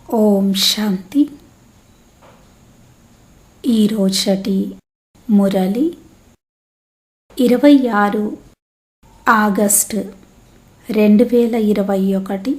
ఓం శాంతి. ఈరోజటి Murali 26 August 2021.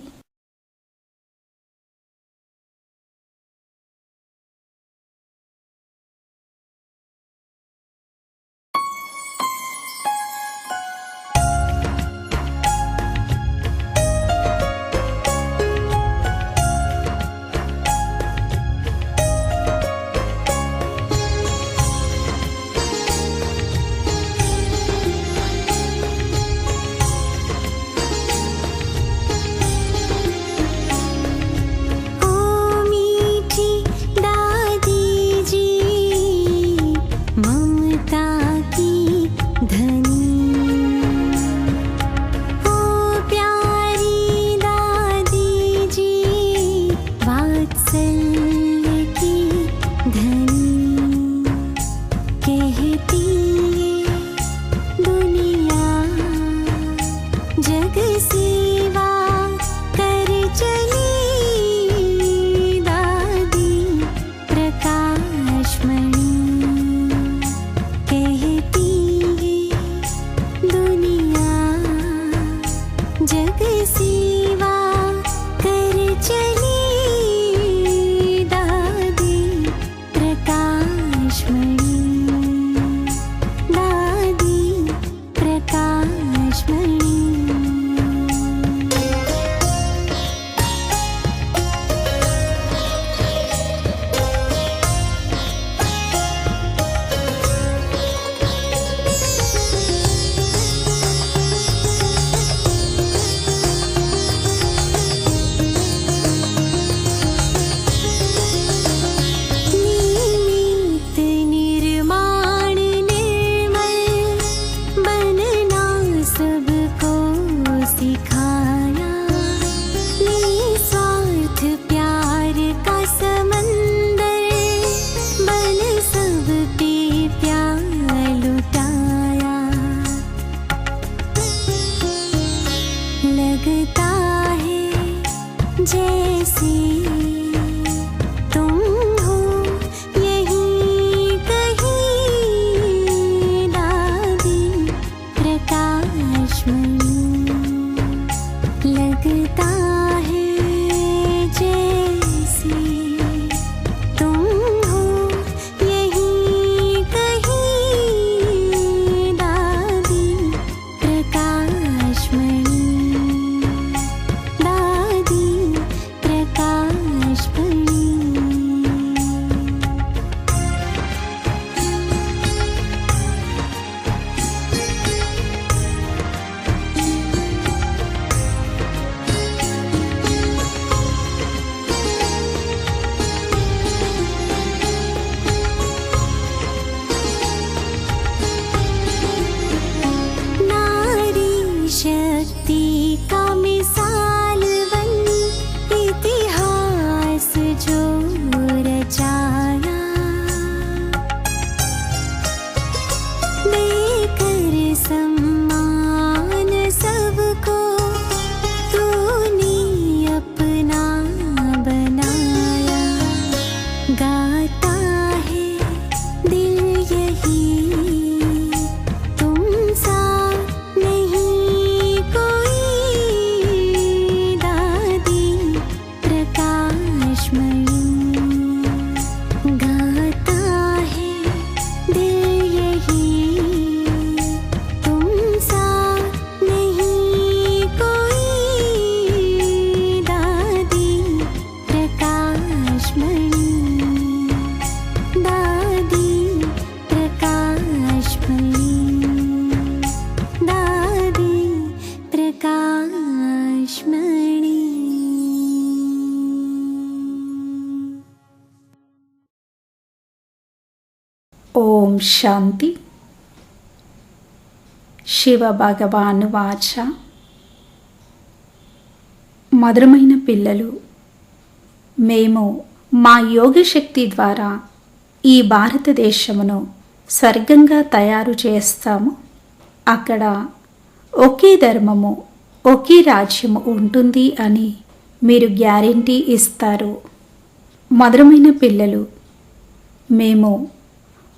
लगता है जैसे तुम हो यहीं कहीं दादी प्रकाशमणि। लगता है जैसे तुम हो यहीं कहीं दादी प्रकाशमणि। शक्ति का मिसाल बन इतिहास जो रचाया, देकर सम्मान सबको तूने अपना बनाया। गाता है दिल यही तुम सा ఓం శాంతి. శివ భగవాను వాచ. మధురమైన పిల్లలు, మేము మా యోగశక్తి ద్వారా ఈ భారతదేశమును స్వర్గంగా తయారు చేస్తాము. అక్కడ ఒకే ధర్మము, ఒకే రాజ్యము ఉంటుంది అని మీరు గ్యారెంటీ ఇస్తారు. మధురమైన పిల్లలు, మేము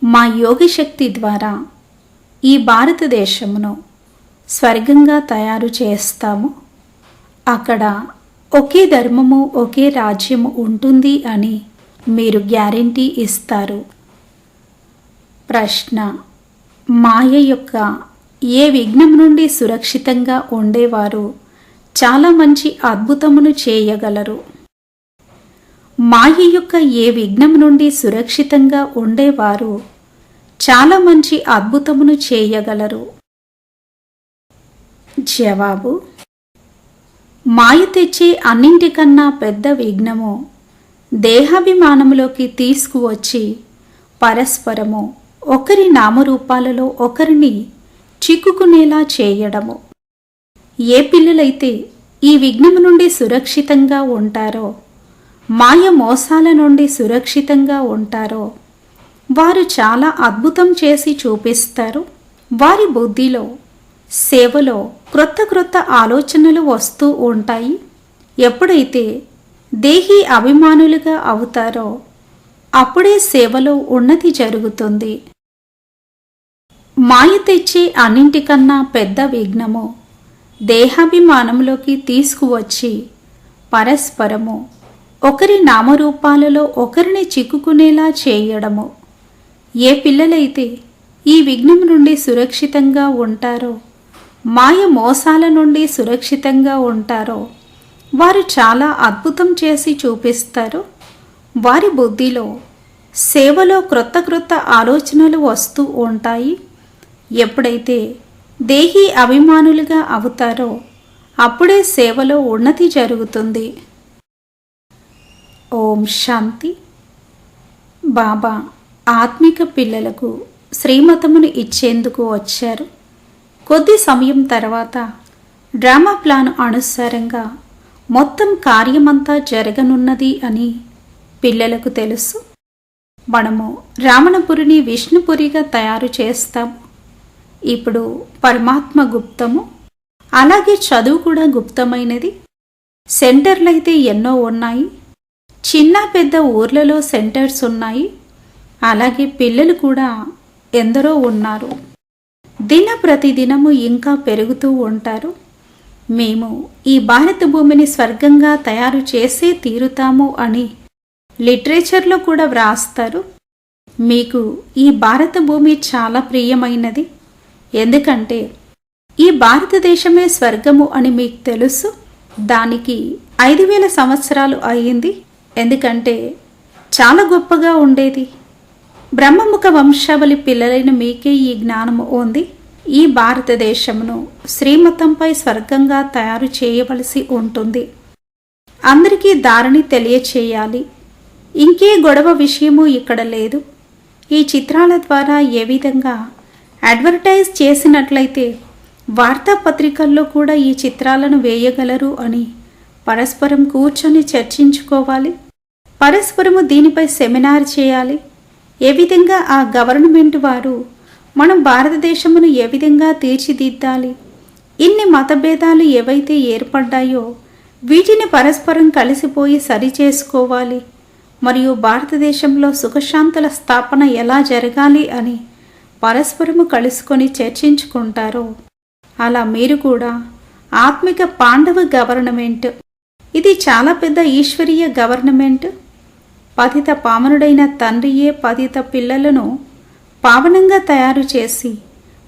మా యోగశక్తి ద్వారా ఈ భారతదేశమును స్వర్గంగా తయారు చేస్తాము. అక్కడ ఒకే ధర్మము, ఒకే రాజ్యము ఉంటుంది అని మీరు గ్యారెంటీ ఇస్తారు. ప్రశ్న: మాయ యొక్క ఏ విఘ్నం నుండి సురక్షితంగా ఉండేవారు చాలా మంచి అద్భుతమును చేయగలరు? మాయ యొక్క ఏ విఘ్నం నుండి సురక్షితంగా ఉండేవారు చాలా మంచి అద్భుతమును చేయగలరు? జవాబు: మాయ తెచ్చే అన్నింటికన్నా పెద్ద విఘ్నము దేహాభిమానములోకి తీసుకువచ్చి పరస్పరము ఒకరి నామరూపాలలో ఒకరిని చిక్కుకునేలా చేయడము. ఏ పిల్లలైతే ఈ విఘ్నము నుండి సురక్షితంగా ఉంటారో, మాయ మోసాల నుండి సురక్షితంగా ఉంటారో, వారు చాలా అద్భుతం చేసి చూపిస్తారు. వారి బుద్ధిలో, సేవలో క్రొత్త క్రొత్త ఆలోచనలు వస్తూ ఉంటాయి. ఎప్పుడైతే దేహీ అభిమానులుగా అవుతారో అప్పుడే సేవలో ఉన్నతి జరుగుతుంది. మాయ తెచ్చే అన్నింటికన్నా పెద్ద విఘ్నము దేహాభిమానంలోకి తీసుకువచ్చి పరస్పరము ఒకరి నామరూపాలలో ఒకరిని చిక్కుకునేలా చేయడము. ఏ పిల్లలైతే ఈ విఘ్నం నుండి సురక్షితంగా ఉంటారో, మాయ మోసాల నుండి సురక్షితంగా ఉంటారో, వారు చాలా అద్భుతం చేసి చూపిస్తారు. వారి బుద్ధిలో, సేవలో క్రొత్త క్రొత్త ఆలోచనలు వస్తూ ఉంటాయి. ఎప్పుడైతే దేహీ అభిమానులుగా అవుతారో అప్పుడే సేవలో ఉన్నతి జరుగుతుంది. ఓం శాంతి. బాబా ఆత్మిక పిల్లలకు శ్రీమతమును ఇచ్చేందుకు వచ్చారు. కొద్ది సమయం తర్వాత డ్రామా ప్లాన్ అనుసారంగా మొత్తం కార్యమంతా జరగనున్నది అని పిల్లలకు తెలుసు. మనము రావణపురిని విష్ణుపురిగా తయారు చేస్తాము. ఇప్పుడు పరమాత్మ గుప్తము, అలాగే చదువు కూడా గుప్తమైనది. సెంటర్లైతే ఎన్నో ఉన్నాయి. చిన్న పెద్ద ఊర్లలో సెంటర్స్ ఉన్నాయి. అలాగే పిల్లలు కూడా ఎందరో ఉన్నారు. ప్రతిదినము ఇంకా పెరుగుతూ ఉంటారు. మేము ఈ భారత భూమిని స్వర్గంగా తయారు చేసే తీరుతాము అని లిటరేచర్లో కూడా వ్రాస్తారు. మీకు ఈ భారత భూమి చాలా ప్రియమైనది. ఎందుకంటే ఈ భారతదేశమే స్వర్గము అని మీకు తెలుసు. దానికి 5000 సంవత్సరాలు అయ్యింది. ఎందుకంటే చాలా గొప్పగా ఉండేది. బ్రహ్మముఖ వంశావళి పిల్లలైన మీకే ఈ జ్ఞానము ఉంది. ఈ భారతదేశమును శ్రీమతంపై స్వర్గంగా తయారు చేయవలసి ఉంటుంది. అందరికీ దారిని తెలియచేయాలి. ఇంకే గొడవ విషయము ఇక్కడ లేదు. ఈ చిత్రాల ద్వారా ఏ విధంగా అడ్వర్టైజ్ చేసినట్లయితే వార్తాపత్రికల్లో కూడా ఈ చిత్రాలను వేయగలరు అని పరస్పరం కూర్చొని చర్చించుకోవాలి. పరస్పరము దీనిపై సెమినార్ చేయాలి. ఏ విధంగా ఆ గవర్నమెంట్ వారు మనం భారతదేశమును ఏ విధంగా తీర్చిదిద్దాలి. ఇన్ని మతభేదాలు ఏవైతే ఏర్పడ్డాయో వీటిని పరస్పరం కలిసిపోయి సరిచేసుకోవాలి. మరియు భారతదేశంలో సుఖశాంతుల స్థాపన ఎలా జరగాలి అని పరస్పరము కలుసుకొని చర్చించుకుంటారో అలా మీరు కూడా ఆత్మిక పాండవ గవర్నమెంట్, ఇది చాలా పెద్ద ఈశ్వరీయ గవర్నమెంట్. పతిత పావనుడైన తండ్రియే పతిత పిల్లలను పావనంగా తయారు చేసి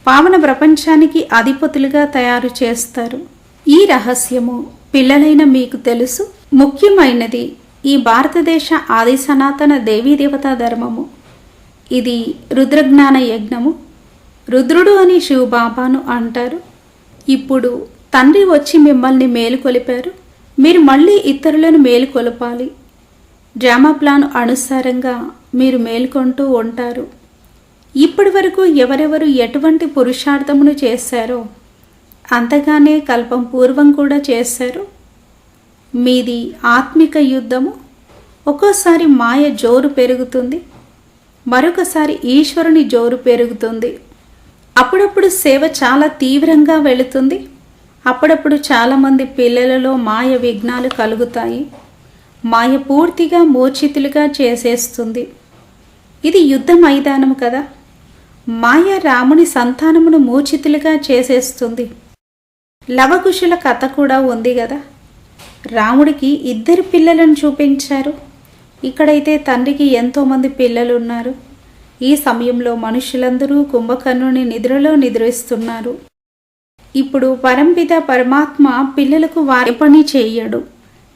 పావన ప్రపంచానికి అధిపతులుగా తయారు చేస్తారు. ఈ రహస్యము పిల్లలైన మీకు తెలుసు. ముఖ్యమైనది ఈ భారతదేశ ఆది సనాతన దేవీదేవతా ధర్మము. ఇది రుద్రజ్ఞాన యజ్ఞము. రుద్రుడు అని శివబాబాను అంటారు. ఇప్పుడు తండ్రి వచ్చి మిమ్మల్ని మేలుకొలిపారు. మీరు మళ్ళీ ఇతరులను మేలుకొలపాలి. డ్రామా ప్లాన్ అనుసారంగా మీరు మేల్కొంటూ ఉంటారు. ఇప్పటి వరకు ఎవరెవరు ఎటువంటి పురుషార్థమును చేశారో అంతగానే కల్పం పూర్వం కూడా చేశారు. మీది ఆత్మిక యుద్ధము. ఒక్కోసారి మాయ జోరు పెరుగుతుంది, మరొకసారి ఈశ్వరుని జోరు పెరుగుతుంది. అప్పుడప్పుడు సేవ చాలా తీవ్రంగా వెళుతుంది. అప్పుడప్పుడు చాలామంది పిల్లలలో మాయ విఘ్నాలు కలుగుతాయి. మాయ పూర్తిగా మూర్ఛితులుగా చేసేస్తుంది. ఇది యుద్ధ మైదానం కదా. మాయ రాముని సంతానమును మూర్ఛితులుగా చేసేస్తుంది. లవకుశుల కథ కూడా ఉంది కదా. రాముడికి 2 పిల్లలను చూపించారు. ఇక్కడైతే తండ్రికి ఎంతోమంది పిల్లలు ఉన్నారు. ఈ సమయంలో మనుషులందరూ కుంభకర్ణుని నిద్రలో నిద్రిస్తున్నారు. ఇప్పుడు పరంపిత పరమాత్మ పిల్లలకు వారి పని చేయడు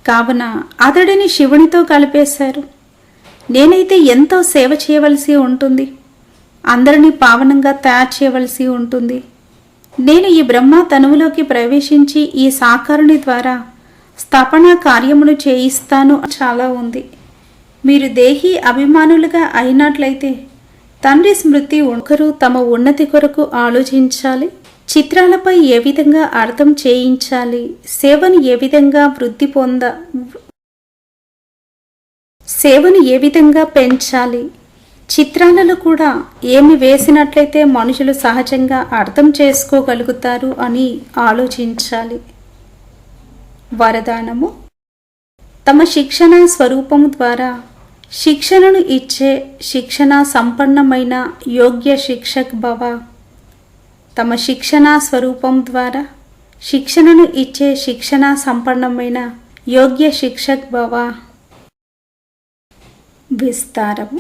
కావున అతడిని శివునితో కలిపేశారు. నేనైతే ఎంతో సేవ చేయవలసి ఉంటుంది. అందరినీ పావనంగా తయారు చేయవలసి ఉంటుంది. నేను ఈ బ్రహ్మ తనువులోకి ప్రవేశించి ఈ సాకారుని ద్వారా స్థాపన కార్యమును చేయిస్తాను. చాలా ఉంది. మీరు దేహీ అభిమానులుగా అయినట్లయితే తండ్రి స్మృతి ఒకరు తమ ఉన్నతి కొరకు ఆలోచించాలి. చిత్రాలపై ఏ విధంగా అర్థం చేయించాలి, సేవను ఏ విధంగా సేవను ఏ విధంగా పెంచాలి, చిత్రాలలో కూడా ఏమి వేసినట్లయితే మనుషులు సహజంగా అర్థం చేసుకోగలుగుతారు అని ఆలోచించాలి. వరదానము: తమ శిక్షణ స్వరూపము ద్వారా శిక్షణను ఇచ్చే శిక్షణ సంపన్నమైన యోగ్య శిక్షక్ భవ. తమ శిక్షణ స్వరూపం ద్వారా శిక్షణను ఇచ్చే శిక్షణ సంపన్నమైన యోగ్య శిక్షక్ భవ. విస్తారము: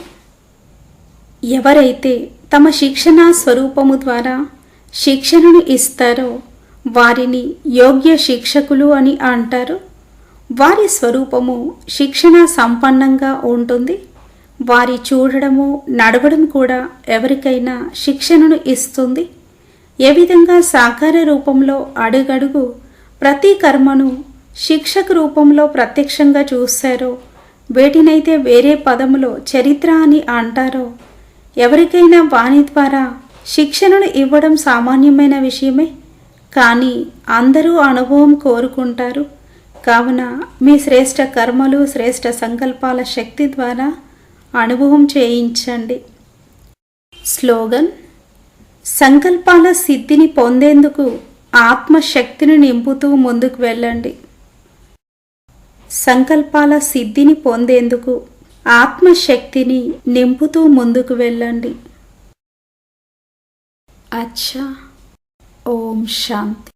ఎవరైతే తమ శిక్షణ స్వరూపము ద్వారా శిక్షణను ఇస్తారో వారిని యోగ్య శిక్షకులు అని అంటారు. వారి స్వరూపము శిక్షణ సంపన్నంగా ఉంటుంది. వారి చూడడము నడవడం కూడా ఎవరికైనా శిక్షణను ఇస్తుంది. ఏ విధంగా సాకార రూపంలో అడుగడుగు ప్రతి కర్మను శిక్షక రూపంలో ప్రత్యక్షంగా చూశారో, వేటినైతే వేరే పదములో చరిత్ర అని అంటారో, ఎవరికైనా వాణి ద్వారా శిక్షణను ఇవ్వడం సామాన్యమైన విషయమే. కానీ అందరూ అనుభవం కోరుకుంటారు. కావున మీ శ్రేష్ఠ కర్మలు శ్రేష్ఠ సంకల్పాల శక్తి ద్వారా అనుభవం చేయించండి. స్లోగన్: సంకల్పాల సిద్ధిని పొందేందుకు ఆత్మశక్తిని నింపుతూ ముందుకు వెళ్ళండి. సంకల్పాల సిద్ధిని పొందేందుకు ఆత్మశక్తిని నింపుతూ ముందుకు వెళ్ళండి. అచ్చా. ఓం శాంతి.